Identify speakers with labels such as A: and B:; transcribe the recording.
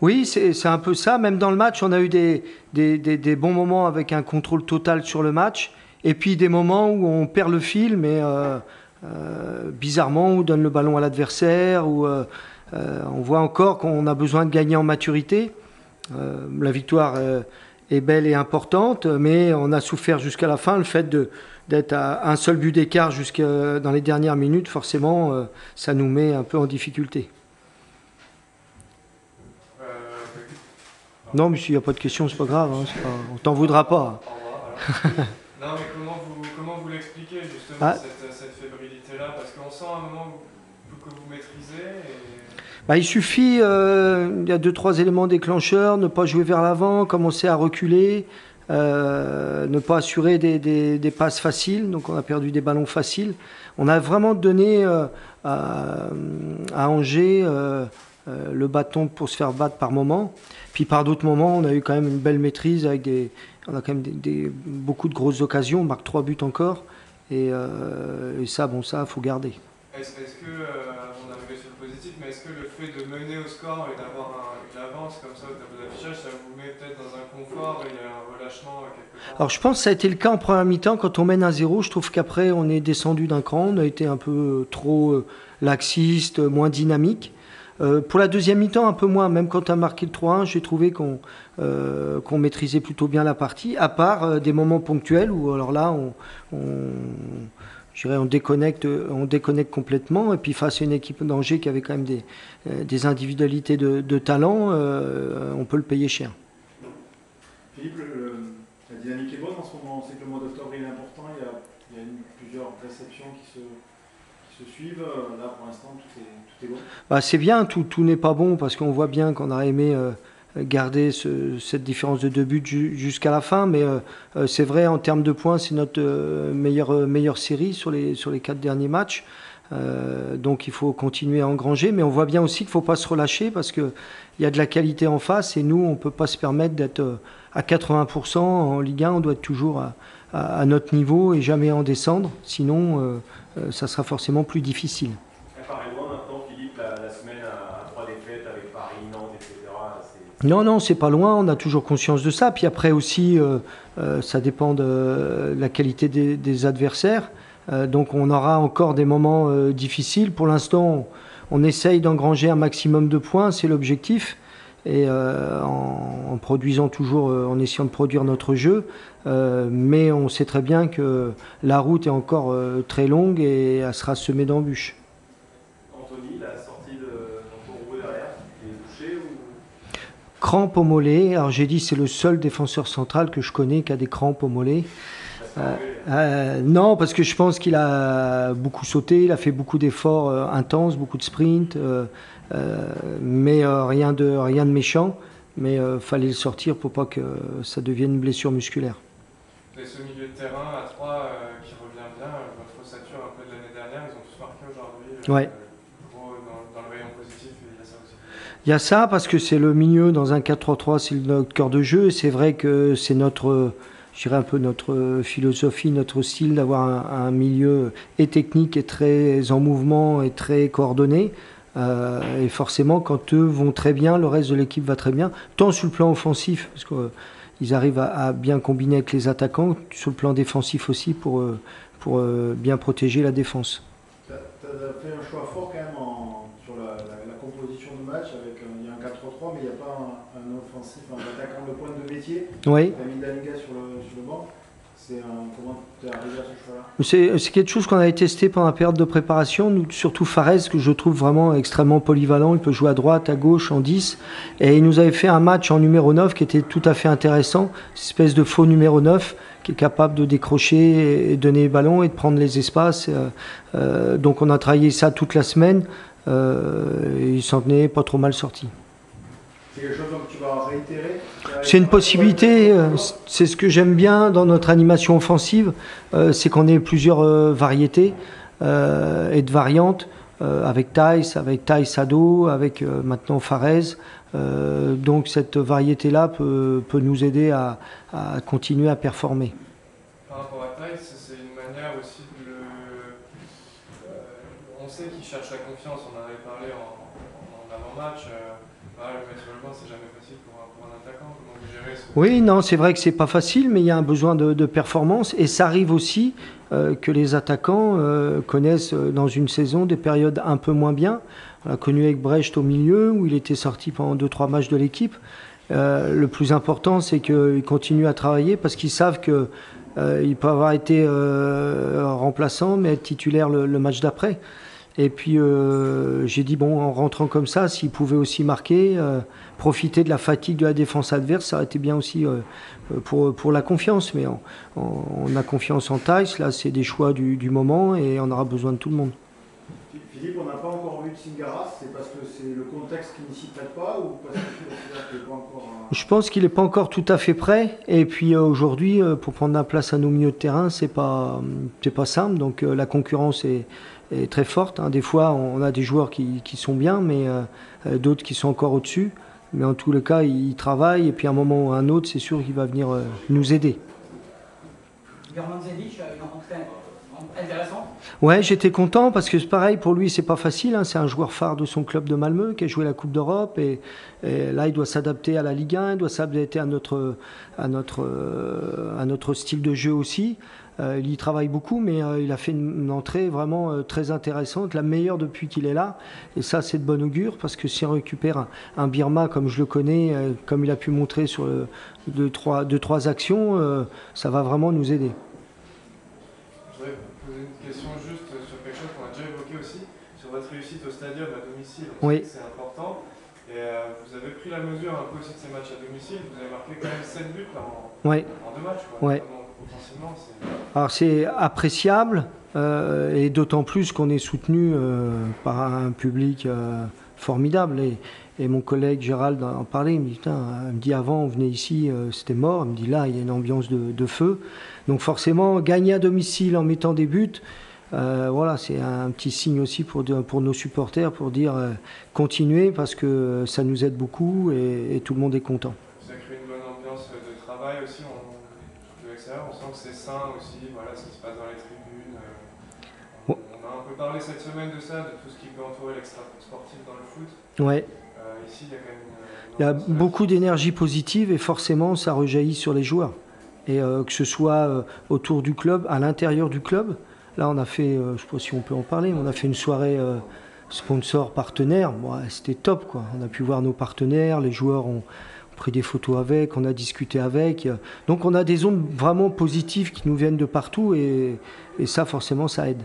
A: Oui, c'est un peu ça. Même dans le match, on a eu des bons moments avec un contrôle total sur le match. Et puis des moments où on perd le fil, mais bizarrement, on donne le ballon à l'adversaire, ou on voit encore qu'on a besoin de gagner en maturité. La victoire est belle et importante, mais on a souffert jusqu'à la fin. Le fait d'être à un seul but d'écart jusque dans les dernières minutes, forcément, ça nous met un peu en difficulté. Non, mais s'il n'y a pas de questions, c'est pas grave. Hein, on t'en voudra pas.
B: Au revoir, alors. Non, mais comment vous l'expliquez justement cette fébrilité-là? Parce qu'on sent à un moment que vous maîtrisez.
A: Bah, il suffit, il y a 2-3 éléments déclencheurs, ne pas jouer vers l'avant, commencer à reculer, ne pas assurer des passes faciles, donc on a perdu des ballons faciles. On a vraiment donné à Angers le bâton pour se faire battre par moment. Puis par d'autres moments, on a eu quand même une belle maîtrise avec on a quand même beaucoup de grosses occasions, on marque 3 buts encore, et ça, bon, ça, faut garder.
B: Est-ce que, on est arrivé sur le positif, mais est-ce que le fait de mener au score et d'avoir une avance comme ça au tableau d'affichage, ça vous met peut-être dans un confort et il y a un relâchement quelque part?
A: Alors je pense que ça a été le cas en première mi-temps. Quand on mène 1-0, je trouve qu'après on est descendu d'un cran, on a été un peu trop laxiste, moins dynamique. Pour la deuxième mi-temps, un peu moins. Même quand on a marqué le 3-1, j'ai trouvé qu'on maîtrisait plutôt bien la partie, à part des moments ponctuels où alors là je dirais on déconnecte complètement. Et puis face à une équipe d'Angers qui avait quand même des individualités de talent, on peut le payer cher.
C: Philippe, la dynamique est bonne en ce moment. On sait que le mois d'octobre est important. Il y a plusieurs réceptions qui se suivent. Là, pour l'instant, tout est bon.
A: Bah, c'est bien, tout n'est pas bon parce qu'on voit bien qu'on aurait aimé garder cette différence de 2 buts jusqu'à la fin. Mais c'est vrai, en termes de points, c'est notre meilleure série sur les 4 derniers matchs. Donc il faut continuer à engranger. Mais on voit bien aussi qu'il ne faut pas se relâcher parce qu'il y a de la qualité en face. Et nous, on ne peut pas se permettre d'être à 80% en Ligue 1. On doit être toujours à notre niveau et jamais en descendre. Sinon, ça sera forcément plus difficile.
D: Ça paraît loin maintenant, Philippe, la semaine à 3 défaites avec Paris, Nantes, etc.
A: Non, c'est pas loin, on a toujours conscience de ça. Puis après aussi, ça dépend de la qualité des adversaires. Donc on aura encore des moments difficiles. Pour l'instant, on essaye d'engranger un maximum de points, c'est l'objectif. Et en produisant toujours, en essayant de produire notre jeu. Mais on sait très bien que la route est encore très longue et elle sera semée d'embûches.
D: Anthony, la sortie de Montauroux derrière, il est touché ou...
A: Crampes au mollet. Alors j'ai dit c'est le seul défenseur central que je connais qui a des crampes au mollet. Non, parce que je pense qu'il a beaucoup sauté, il a fait beaucoup d'efforts intenses, beaucoup de sprints, mais rien de méchant. Mais fallait le sortir pour pas que ça devienne une blessure musculaire.
B: Et ce milieu de terrain à 3 qui revient bien, votre ossature un peu de l'année dernière, ils ont tous marqué aujourd'hui.
A: Ouais.
B: Dans le rayon positif, il y a ça aussi.
A: Il y a ça parce que c'est le milieu dans un 4-3-3, c'est notre cœur de jeu. Et c'est vrai que c'est je dirais un peu notre philosophie, notre style d'avoir un milieu et technique et très en mouvement et très coordonné. Et forcément, quand eux vont très bien, le reste de l'équipe va très bien, tant sur le plan offensif, parce qu'ils arrivent à bien combiner avec les attaquants, sur le plan défensif aussi pour bien protéger la défense.
C: Tu as fait un choix fort quand même sur la composition de match. Il y a un 4-3-3, mais il n'y a pas un offensif, un attaquant de pointe de métier.
A: Oui.
C: Tu as mis Dalinga sur le banc. Comment tu es arrivé à ce choix-là?
A: C'est quelque chose qu'on avait testé pendant la période de préparation, nous, surtout Fares, que je trouve vraiment extrêmement polyvalent. Il peut jouer à droite, à gauche, en 10. Et il nous avait fait un match en numéro 9 qui était tout à fait intéressant, une espèce de faux numéro 9 qui est capable de décrocher et donner les ballons et de prendre les espaces. Donc on a travaillé ça toute la semaine et il s'en tenait pas trop mal sorti.
C: C'est quelque chose que tu vas réitérer?
A: C'est une possibilité, c'est ce que j'aime bien dans notre animation offensive, c'est qu'on ait plusieurs variétés et de variantes, avec Thaïs Ado, avec maintenant Fares. Donc cette variété-là peut nous aider à continuer à performer.
B: Par rapport à Thaïs, c'est une manière aussi de le... on sait qu'il cherche la confiance, on en avait parlé en d'avant-match. Le mettre sur le banc, c'est jamais facile pour un attaquant. Comment vous gérez ce...
A: Oui, non, c'est vrai que c'est pas facile, mais il y a un besoin de performance. Et ça arrive aussi que les attaquants connaissent dans une saison des périodes un peu moins bien. On l'a connu avec Brecht au milieu, où il était sorti pendant 2-3 matchs de l'équipe. Le plus important, c'est qu'ils continuent à travailler parce qu'ils savent qu'ils peuvent avoir été remplaçants, mais être titulaires le match d'après. Et puis j'ai dit, bon, en rentrant comme ça, s'il pouvait aussi marquer, profiter de la fatigue de la défense adverse, ça aurait été bien aussi pour la confiance. Mais on a confiance en Theis, là c'est des choix du moment et on aura besoin de tout le monde.
C: Philippe, on n'a pas encore vu de Singaras, c'est parce que c'est le contexte qui n'y s'y prête pas ou parce que tu considères qu'il n'est pas encore...
A: Je pense qu'il n'est pas encore tout à fait prêt. Et puis aujourd'hui, pour prendre la place à nos milieux de terrain, c'est pas simple. Donc la concurrence est très forte. Des fois, on a des joueurs qui sont bien, mais d'autres qui sont encore au-dessus. Mais en tous les cas, il travaille. Et puis à un moment ou à un autre, c'est sûr qu'il va venir nous aider.
E: German Zedic, une rentrée intéressante.
A: Ouais, j'étais content parce que c'est pareil, pour lui, c'est pas facile. C'est un joueur phare de son club de Malmö qui a joué la Coupe d'Europe. Et là, il doit s'adapter à la Ligue 1, il doit s'adapter à notre style de jeu aussi. Il y travaille beaucoup, mais il a fait une entrée vraiment très intéressante, la meilleure depuis qu'il est là. Et ça, c'est de bon augure, parce que si on récupère un Birma comme je le connais, comme il a pu montrer sur deux, trois actions, ça va vraiment nous aider.
B: Je voudrais vous poser une question juste sur quelque chose qu'on a déjà évoqué aussi, sur votre réussite au stadium à domicile.
A: Oui.
B: C'est important. Et vous avez pris la mesure un peu aussi de ces matchs à domicile. Vous avez marqué quand même 7 buts en 2 matchs.
A: Ouais. Alors c'est appréciable et d'autant plus qu'on est soutenu par un public formidable. Et mon collègue Gérald en parlait, il me dit avant on venait ici, c'était mort. Il me dit là il y a une ambiance de feu. Donc forcément gagner à domicile en mettant des buts, voilà, c'est un petit signe aussi pour nos supporters pour dire continuez parce que ça nous aide beaucoup et tout le monde est content.
B: Ça crée une bonne ambiance de travail aussi. De l'extérieur, on sent que c'est sain aussi, voilà, ce qui se passe dans les tribunes. On a un peu parlé cette semaine de ça, de tout ce qui peut entourer l'extra-sportif dans le foot.
A: Ouais.
B: Ici, il y a quand même...
A: Il y a beaucoup d'énergie positive et forcément ça rejaillit sur les joueurs. Et que ce soit autour du club, à l'intérieur du club. Là, on a fait, je ne sais pas si on peut en parler, mais on a fait une soirée sponsor partenaire. Bon, c'était top, quoi. On a pu voir nos partenaires, les joueurs ont pris des photos avec, on a discuté avec. Donc on a des ondes vraiment positives qui nous viennent de partout et ça, forcément, ça aide.